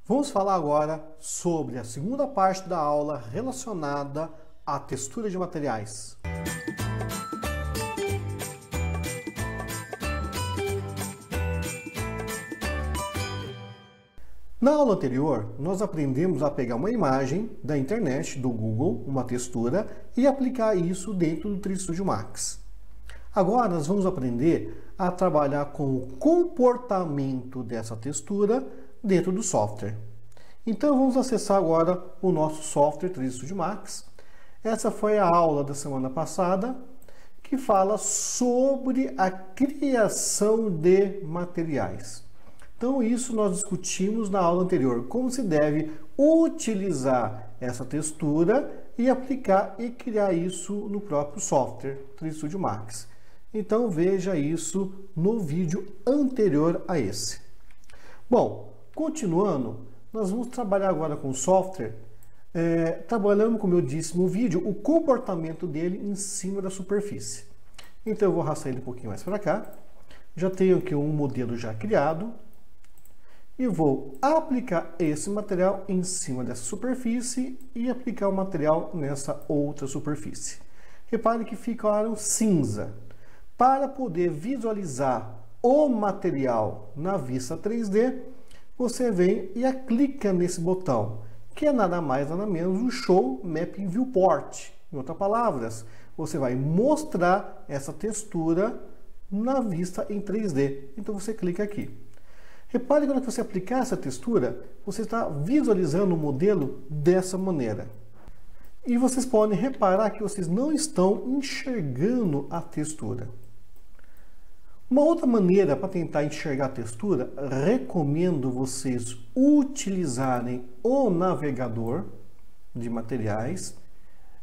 Vamos falar agora sobre a segunda parte da aula relacionada à textura de materiais. Na aula anterior, nós aprendemos a pegar uma imagem da internet, do Google, uma textura, e aplicar isso dentro do 3D Studio Max. Agora nós vamos aprender a trabalhar com o comportamento dessa textura dentro do software. Então vamos acessar agora o nosso software 3D Studio Max. Essa foi a aula da semana passada, que fala sobre a criação de materiais. Então isso nós discutimos na aula anterior, como se deve utilizar essa textura e aplicar e criar isso no próprio software 3D Studio Max. Então veja isso no vídeo anterior a esse. Bom, continuando, nós vamos trabalhar agora com o software, trabalhando, como eu disse no vídeo, o comportamento dele em cima da superfície. Então eu vou arrastar ele um pouquinho mais para cá. Já tenho aqui um modelo já criado. E vou aplicar esse material em cima dessa superfície e aplicar o material nessa outra superfície. Repare que ficaram cinza. Para poder visualizar o material na vista 3D, você vem e clica nesse botão, que é nada mais nada menos o Show Mapping Viewport. Em outras palavras, você vai mostrar essa textura na vista em 3D. Então você clica aqui. Repare que quando você aplicar essa textura, você está visualizando o modelo dessa maneira. E vocês podem reparar que vocês não estão enxergando a textura. Uma outra maneira para tentar enxergar a textura, recomendo vocês utilizarem o navegador de materiais.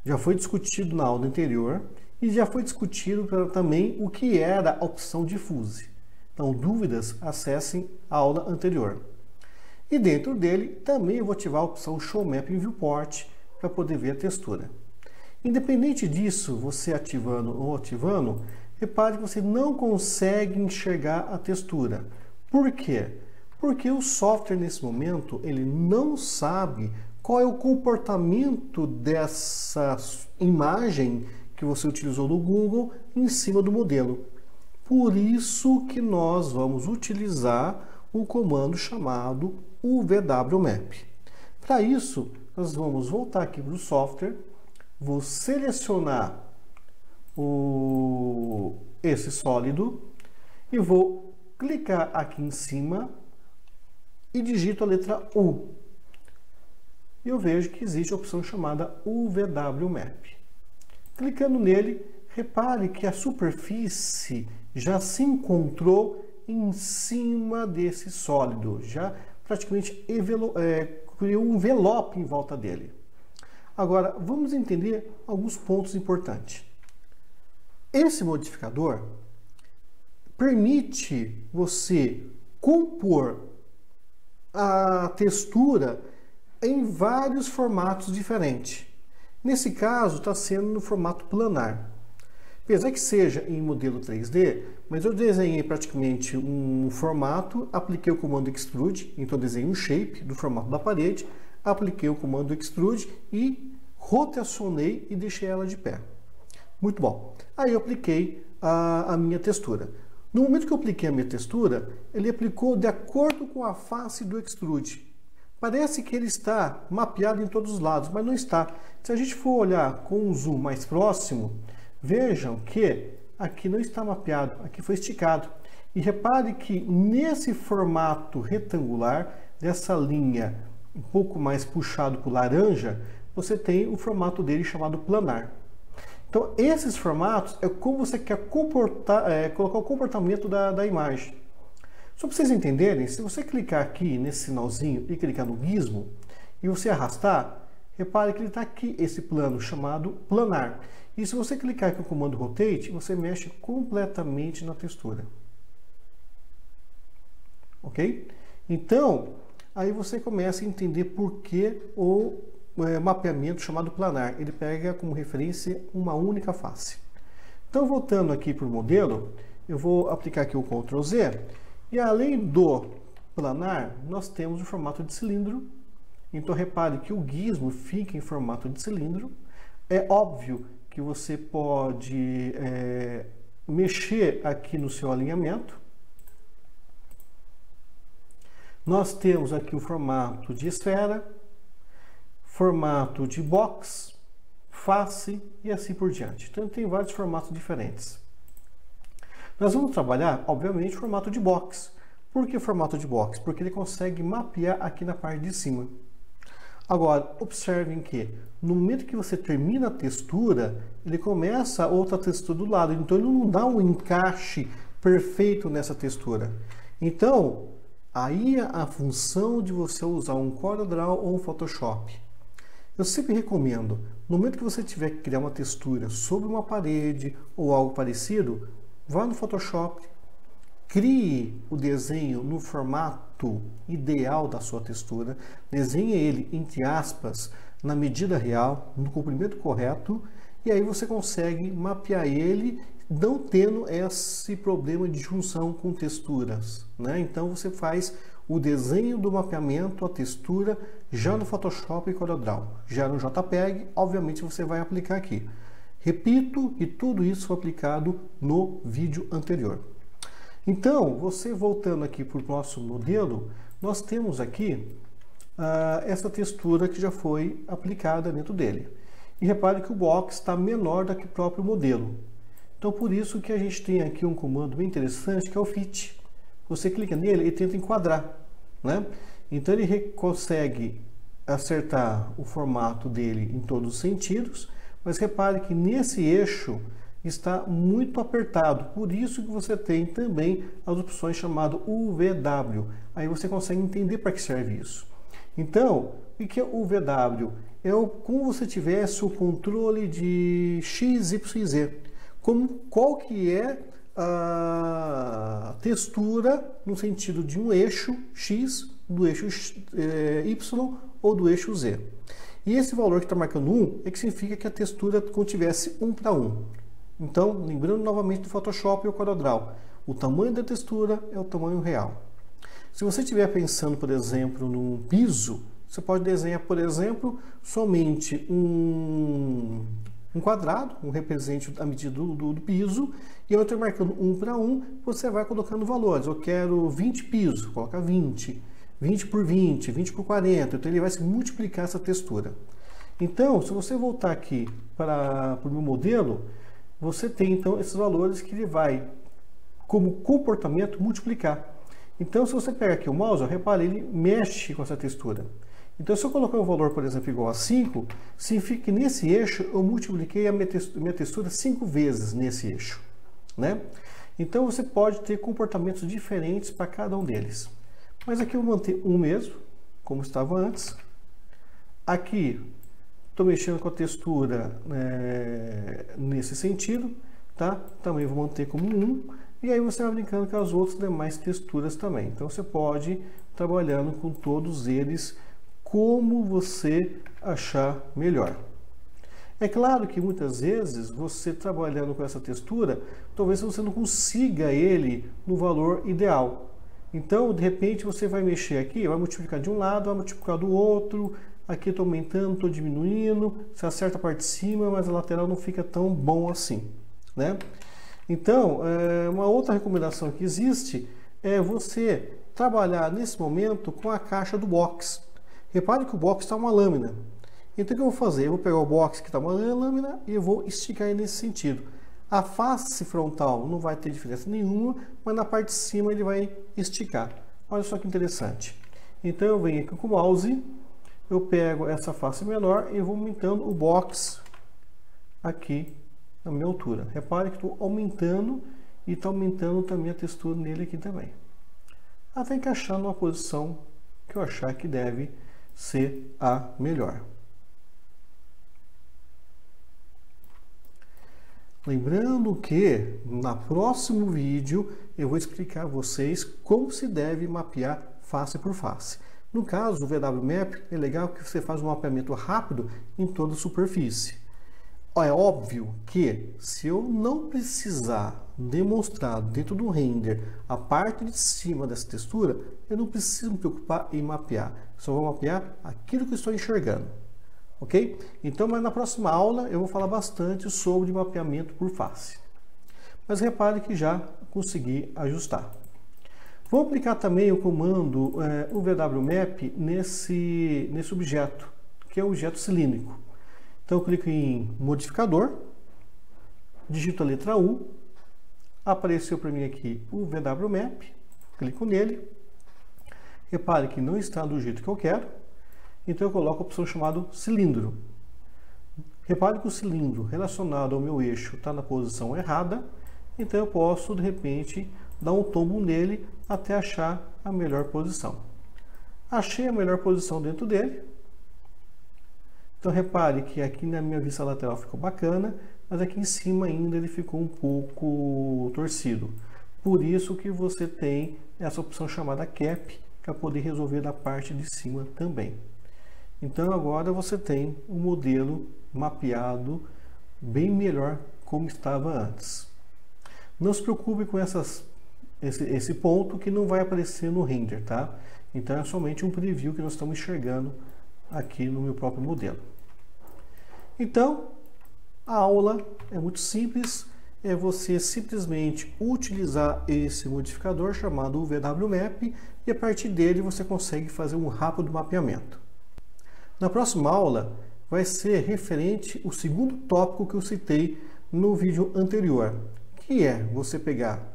Já foi discutido na aula anterior e já foi discutido também o que era a opção Diffuse. Então, dúvidas, acessem a aula anterior. E dentro dele, também eu vou ativar a opção Show Mapping Viewport para poder ver a textura. Independente disso, você ativando ou ativando, repare que você não consegue enxergar a textura. Por quê? Porque o software, nesse momento, ele não sabe qual é o comportamento dessa imagem que você utilizou no Google em cima do modelo. Por isso que nós vamos utilizar o comando chamado UVWMap. Para isso, nós vamos voltar aqui para o software, vou selecionar esse sólido e vou clicar aqui em cima e digito a letra U. E eu vejo que existe a opção chamada UVWMap. Clicando nele, repare que a superfície já se encontrou em cima desse sólido, já praticamente criou um envelope em volta dele. Agora, vamos entender alguns pontos importantes. Esse modificador permite você compor a textura em vários formatos diferentes. Nesse caso, está sendo no formato planar. Apesar que seja em modelo 3D, mas eu desenhei praticamente um formato, apliquei o comando Extrude, então desenhei um shape do formato da parede, apliquei o comando Extrude e rotacionei e deixei ela de pé. Muito bom. Aí eu apliquei a minha textura. No momento que eu apliquei a minha textura, ele aplicou de acordo com a face do Extrude. Parece que ele está mapeado em todos os lados, mas não está. Se a gente for olhar com um zoom mais próximo, vejam que aqui não está mapeado, aqui foi esticado. E repare que nesse formato retangular, dessa linha um pouco mais puxado para o laranja, você tem o formato dele chamado planar. Então esses formatos é como você quer colocar o comportamento da imagem. Só para vocês entenderem, se você clicar aqui nesse sinalzinho e clicar no gizmo e você arrastar, repare que ele está aqui, esse plano chamado planar. E se você clicar aqui no comando Rotate, você mexe completamente na textura. Ok? Então, aí você começa a entender por que o mapeamento chamado planar. Ele pega como referência uma única face. Então, voltando aqui para o modelo, eu vou aplicar aqui o Ctrl Z. E além do planar, nós temos o formato de cilindro. Então repare que o gizmo fica em formato de cilindro. É óbvio que você pode mexer aqui no seu alinhamento. Nós temos aqui o formato de esfera, formato de box, face e assim por diante. Então tem vários formatos diferentes. Nós vamos trabalhar, obviamente, o formato de box. Por que formato de box? Porque ele consegue mapear aqui na parte de cima. Agora, observem que no momento que você termina a textura, ele começa outra textura do lado. Então ele não dá um encaixe perfeito nessa textura. Então, aí a função de você usar um CorelDRAW ou um Photoshop. Eu sempre recomendo, no momento que você tiver que criar uma textura sobre uma parede ou algo parecido, vá no Photoshop, crie o desenho no formato ideal da sua textura, desenhe ele, entre aspas, na medida real, no comprimento correto, e aí você consegue mapear ele, não tendo esse problema de junção com texturas, né? Então você faz o desenho do mapeamento, a textura, já no Photoshop e CorelDRAW. Já no JPEG, obviamente você vai aplicar aqui. Repito que tudo isso foi aplicado no vídeo anterior. Então, você voltando aqui para o nosso modelo, nós temos aqui essa textura que já foi aplicada dentro dele. E repare que o box está menor do que o próprio modelo. Então, por isso que a gente tem aqui um comando bem interessante, que é o Fit. Você clica nele e tenta enquadrar, né? Então, ele consegue acertar o formato dele em todos os sentidos, mas repare que nesse eixo está muito apertado, por isso que você tem também as opções chamadas UVW. Aí você consegue entender para que serve isso. Então, o que é UVW? É como você tivesse o controle de X, Y e Z. Qual que é a textura no sentido de um eixo X, do eixo Y ou do eixo Z. E esse valor que está marcando 1 é que significa que a textura contivesse 1 para 1. Então, lembrando novamente do Photoshop e o CorelDRAW, o tamanho da textura é o tamanho real. Se você estiver pensando, por exemplo, num piso, você pode desenhar, por exemplo, somente um quadrado, um represente a medida do piso, e eu estou marcando 1 para 1, você vai colocando valores. Eu quero 20 pisos, coloca 20, 20 por 20, 20 por 40, então ele vai se multiplicar essa textura. Então, se você voltar aqui para o meu modelo, você tem então esses valores que ele vai, como comportamento, multiplicar. Então, se você pega aqui o mouse, repare, ele mexe com essa textura. Então, se eu colocar um valor, por exemplo, igual a 5, significa que nesse eixo eu multipliquei a minha textura 5 vezes nesse eixo, né? Então, você pode ter comportamentos diferentes para cada um deles. Mas aqui eu vou manter um mesmo, como estava antes. Aqui, estou mexendo com a textura nesse sentido, tá? Também vou manter como 1. E aí você vai brincando com as outras demais texturas também. Então, você pode ir trabalhando com todos eles como você achar melhor. É claro que muitas vezes você trabalhando com essa textura, talvez você não consiga ele no valor ideal. Então, de repente, você vai mexer aqui, vai multiplicar de um lado, vai multiplicar do outro, aqui estou aumentando, estou diminuindo, você acerta a parte de cima, mas a lateral não fica tão bom assim, né? Então, uma outra recomendação que existe é você trabalhar nesse momento com a caixa do box. Repare que o box está uma lâmina. Então o que eu vou fazer? Eu vou pegar o box que está uma lâmina e eu vou esticar ele nesse sentido. A face frontal não vai ter diferença nenhuma, mas na parte de cima ele vai esticar. Olha só que interessante. Então eu venho aqui com o mouse, eu pego essa face menor e vou aumentando o box aqui na minha altura. Repare que estou aumentando e está aumentando também a textura nele aqui também. Até encaixar numa posição que eu achar que deve ser a melhor. Lembrando que no próximo vídeo eu vou explicar a vocês como se deve mapear face por face. No caso, o VW Map é legal que você faz um mapeamento rápido em toda a superfície. É óbvio que se eu não precisar demonstrado dentro do render a parte de cima dessa textura, eu não preciso me preocupar em mapear. Só vou mapear aquilo que eu estou enxergando. Ok? Então, mas na próxima aula eu vou falar bastante sobre mapeamento por face. Mas repare que já consegui ajustar. Vou aplicar também o comando UVWMap nesse objeto, que é o objeto cilíndrico. Então eu clico em modificador, digito a letra U, apareceu para mim aqui o UVWMap, clico nele, repare que não está do jeito que eu quero, então eu coloco a opção chamada cilindro. Repare que o cilindro relacionado ao meu eixo está na posição errada, então eu posso de repente dar um tombo nele até achar a melhor posição. Achei a melhor posição dentro dele. Então repare que aqui na minha vista lateral ficou bacana, mas aqui em cima ainda ele ficou um pouco torcido. Por isso que você tem essa opção chamada Cap, para poder resolver da parte de cima também. Então agora você tem um modelo mapeado bem melhor como estava antes. Não se preocupe com esse ponto que não vai aparecer no render, tá? Então é somente um preview que nós estamos enxergando aqui no meu próprio modelo. Então, a aula é muito simples, é você simplesmente utilizar esse modificador chamado UVWMap e a partir dele você consegue fazer um rápido mapeamento. Na próxima aula vai ser referente ao segundo tópico que eu citei no vídeo anterior, que é você pegar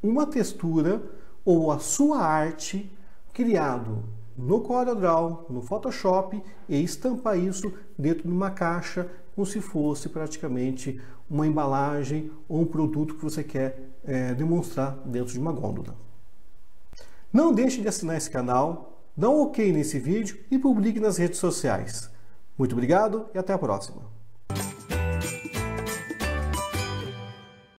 uma textura ou a sua arte criado no CorelDRAW, no Photoshop e estampar isso dentro de uma caixa como se fosse praticamente uma embalagem ou um produto que você quer demonstrar dentro de uma gôndola. Não deixe de assinar esse canal, dá um OK nesse vídeo e publique nas redes sociais. Muito obrigado e até a próxima!